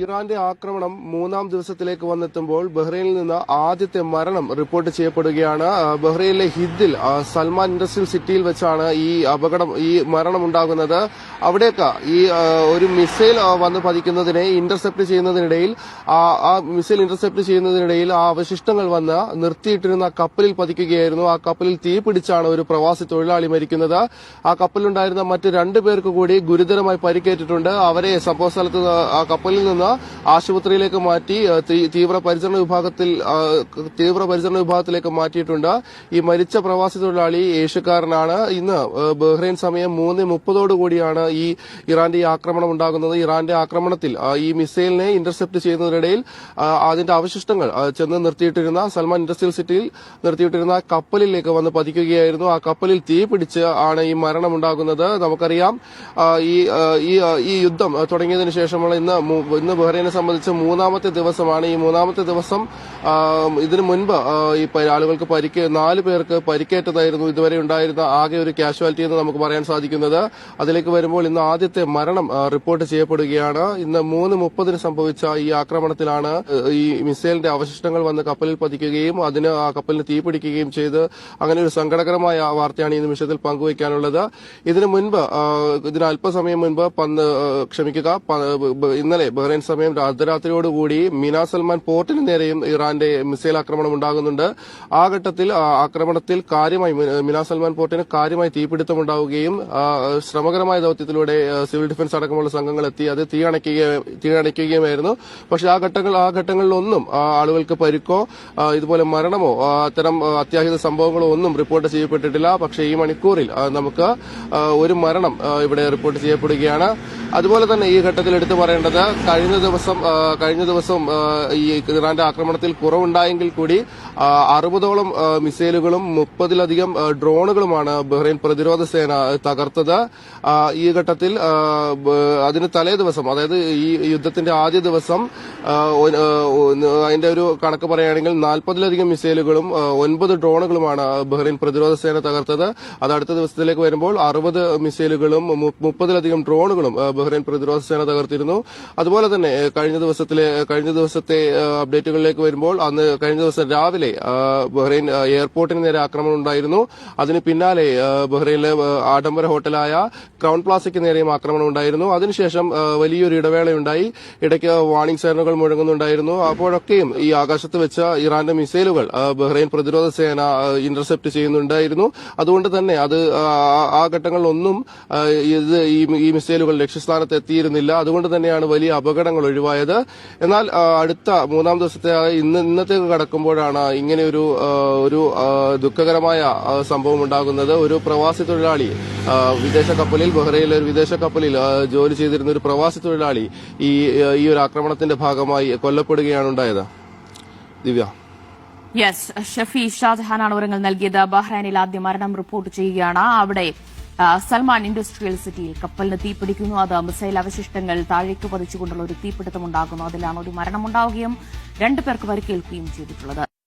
ഇറാന്റെ ആക്രമണം മൂന്നാം ദിവസത്തിലേക്ക് വന്നെത്തുമ്പോൾ ബഹ്റൈനിൽ നിന്ന് ആദ്യത്തെ മരണം റിപ്പോർട്ട് ചെയ്യപ്പെടുകയാണ്. ബഹ്റൈനിലെ ഹിദ്ദിൽ സൽമാൻ ഇൻഡസ്ട്രിയൽ സിറ്റിയിൽ വെച്ചാണ് ഈ മരണം ഉണ്ടാകുന്നത്. അവിടേക്ക് ഒരു മിസൈൽ വന്ന് പതിക്കുന്നതിനെ ഇന്റർസെപ്റ്റ് ചെയ്യുന്നതിനിടയിൽ ആ അവശിഷ്ടങ്ങൾ വന്ന് നിർത്തിയിട്ടിരുന്ന കപ്പലിൽ പതിക്കുകയായിരുന്നു. ആ കപ്പലിൽ തീ പിടിച്ചാണ് ഒരു പ്രവാസി തൊഴിലാളി മരിക്കുന്നത്. ആ കപ്പലിലുണ്ടായിരുന്ന മറ്റ് 2 പേർക്ക് കൂടി ഗുരുതരമായി പരിക്കേറ്റിട്ടുണ്ട്. അവരെ സംഭവസ്ഥലത്ത് ആ കപ്പലിൽ നിന്ന് ആശുപത്രിയിലേക്ക് മാറ്റി തീവ്രപരിചരണ വിഭാഗത്തിലേക്ക് മാറ്റിയിട്ടുണ്ട്. ഈ മരിച്ച പ്രവാസി തൊഴിലാളി ഏഷ്യക്കാരനാണ്. ഇന്ന് ബഹ്റൈൻ സമയം 3:30 ഈ ഇറാന്റെ ആക്രമണം ഉണ്ടാകുന്നത്. ഇറാന്റെ ആക്രമണത്തിൽ ഈ മിസൈലിനെ ഇന്റർസെപ്റ്റ് ചെയ്യുന്നതിനിടയിൽ അതിന്റെ അവശിഷ്ടങ്ങൾ ചെന്ന് നിർത്തിയിട്ടിരുന്ന സൽമാൻ ഇൻഡസ്ട്രിയൽ സിറ്റിയിൽ നിർത്തിയിട്ടിരുന്ന കപ്പലിലേക്ക് വന്ന് പതിക്കുകയായിരുന്നു. ആ കപ്പലിൽ തീ പിടിച്ച് ആണ് ഈ മരണമുണ്ടാകുന്നത്. നമുക്കറിയാം ഈ യുദ്ധം തുടങ്ങിയതിനു ശേഷമുള്ള ഇന്ന് ബഹ്റൈനെ സംബന്ധിച്ച് 3ാമത്തെ ദിവസമാണ്. ഈ 3ാമത്തെ ദിവസം ഇതിനു മുൻപ് ഈ ആളുകൾക്ക് 4 പേർക്ക് പരിക്കേറ്റതായിരുന്നു ഇതുവരെ ഉണ്ടായിരുന്ന ആകെ ഒരു കാഷ്വാലിറ്റി എന്ന് നമുക്ക് പറയാൻ സാധിക്കുന്നത്. അതിലേക്ക് വരുമ്പോൾ ഇന്ന് ആദ്യത്തെ മരണം റിപ്പോർട്ട് ചെയ്യപ്പെടുകയാണ്. ഇന്ന് 3:30 സംഭവിച്ച ഈ ആക്രമണത്തിലാണ് ഈ മിസൈലിന്റെ അവശിഷ്ടങ്ങൾ വന്ന് കപ്പലിൽ പതിക്കുകയും ആ കപ്പലിന് തീ പിടിക്കുകയും ചെയ്ത് അങ്ങനെ ഒരു സങ്കടകരമായ വാർത്തയാണ് ഈ നിമിഷത്തിൽ പങ്കുവയ്ക്കാനുള്ളത്. ഇതിന് അല്പസമയം മുൻപ് ഇന്നലെ ബഹ്റൈൻ സമയം അർദ്ധരാത്രിയോടുകൂടി മിനാ സൽമാൻ പോർട്ടിന് നേരെയും ഇറാന്റെ മിസൈൽ ആക്രമണം ഉണ്ടാകുന്നുണ്ട്. ആ ഘട്ടത്തിൽ ആക്രമണത്തിൽ മിനാ സൽമാൻ പോർട്ടിന് കാര്യമായി തീപിടുത്തമുണ്ടാവുകയും ശ്രമകരമായ ദൌത്യത്തിലൂടെ സിവിൽ ഡിഫൻസ് അടക്കമുള്ള സംഘങ്ങൾ എത്തി അത് തീയണയ്ക്കുകയുമായിരുന്നു. പക്ഷേ ആ ഘട്ടങ്ങളിലൊന്നും ആളുകൾക്ക് പരിക്കോ ഇതുപോലെ മരണമോ അത്തരം അത്യാഹിത സംഭവങ്ങളോ ഒന്നും റിപ്പോർട്ട് ചെയ്യപ്പെട്ടിട്ടില്ല. പക്ഷേ ഈ മണിക്കൂറിൽ നമുക്ക് ഒരു മരണം ഇവിടെ റിപ്പോർട്ട് ചെയ്യപ്പെടുകയാണ്. അതുപോലെ തന്നെ ഈ ഘട്ടത്തിൽ എടുത്തു പറയേണ്ടത് കഴിഞ്ഞ ദിവസം ഈ ഇറാന്റെ ആക്രമണത്തിൽ കുറവുണ്ടായെങ്കിൽ കൂടി 60ഓളം മിസൈലുകളും 30ലധികം ഡ്രോണുകളുമാണ് ബഹ്റൈൻ പ്രതിരോധ സേന തകർത്തത്. ഈ ഘട്ടത്തിൽ അതിന് തലേ ദിവസം, അതായത് ഈ യുദ്ധത്തിന്റെ ആദ്യ ദിവസം അതിന്റെ ഒരു കണക്ക് പറയുകയാണെങ്കിൽ 40ലധികം മിസൈലുകളും 9 ഡ്രോണുകളുമാണ് ബഹ്റൈൻ പ്രതിരോധ സേന തകർത്തത്. അത് അടുത്ത ദിവസത്തിലേക്ക് വരുമ്പോൾ 60 മിസൈലുകളും 30ലധികം ഡ്രോണുകളും ബഹ്റൈൻ പ്രതിരോധ സേന തകർത്തിരുന്നു. അതുപോലെ തന്നെ കഴിഞ്ഞ ദിവസത്തെ അപ്ഡേറ്റുകളിലേക്ക് വരുമ്പോൾ കഴിഞ്ഞ ദിവസം രാവിലെ ബഹ്റൈൻ എയർപോർട്ടിന് നേരെ ആക്രമണം ഉണ്ടായിരുന്നു. അതിന് പിന്നാലെ ബഹ്റൈനിലെ ആഡംബര ഹോട്ടലായ ക്രൌൺ പ്ലാസയ്ക്ക് നേരെയും ആക്രമണം ഉണ്ടായിരുന്നു. അതിനുശേഷം വലിയൊരു ഇടവേളയുണ്ടായി. ഇടയ്ക്ക് വാർണിംഗ് സൈറനുകൾ മുഴങ്ങുന്നുണ്ടായിരുന്നു. അപ്പോഴൊക്കെയും ഈ ആകാശത്ത് വെച്ച ഇറാന്റെ മിസൈലുകൾ ബഹ്റൈൻ പ്രതിരോധ സേന ഇന്റർസെപ്റ്റ് ചെയ്യുന്നുണ്ടായിരുന്നു. അതുകൊണ്ട് തന്നെ ആ ഘട്ടങ്ങളിലൊന്നും ഈ മിസൈലുകൾ ലക്ഷ്യസ്ഥാനത്ത് എത്തിയിരുന്നില്ല. അതുകൊണ്ട് തന്നെയാണ് വലിയ അപകടങ്ങൾ ഒഴിവായത്. എന്നാൽ അടുത്ത 3ാം ദിവസത്തെ ഇന്നത്തേക്ക് കടക്കുമ്പോഴാണ് ഇങ്ങനെ ഒരു ദുഃഖകരമായ സംഭവം ഉണ്ടാകുന്നത്. ഒരു പ്രവാസി തൊഴിലാളി ബഹ്റൈനിലെ ഒരു വിദേശ കപ്പലിൽ ജോലി ചെയ്തിരുന്ന ഒരു പ്രവാസി തൊഴിലാളി ഈ ഒരു ആക്രമണത്തിന്റെ ഭാഗമായി കൊല്ലപ്പെടുകയാണ് ഉണ്ടായത്. ദിവ്യ. യെസ്, ഷഫി ഷാജഹാനാണ് വിവരങ്ങൾ നൽകിയത്. ബഹ്റൈനിൽ ആദ്യ മരണം റിപ്പോർട്ട് ചെയ്യുകയാണ്. അവിടെ സൽമാൻ ഇൻഡസ്ട്രിയൽ സിറ്റിയിൽ കപ്പലിന് തീപിടിക്കുന്നു. അത് മിസൈൽ അവശിഷ്ടങ്ങൾ താഴേക്ക് പതിച്ചുകൊണ്ടുള്ള ഒരു തീപിടുത്തമുണ്ടാകുന്നു. അതിലാണ് ഒരു മരണമുണ്ടാവുകയും 2 പേർക്ക് പരിക്കേൽക്കുകയും ചെയ്തിട്ടുള്ളത്.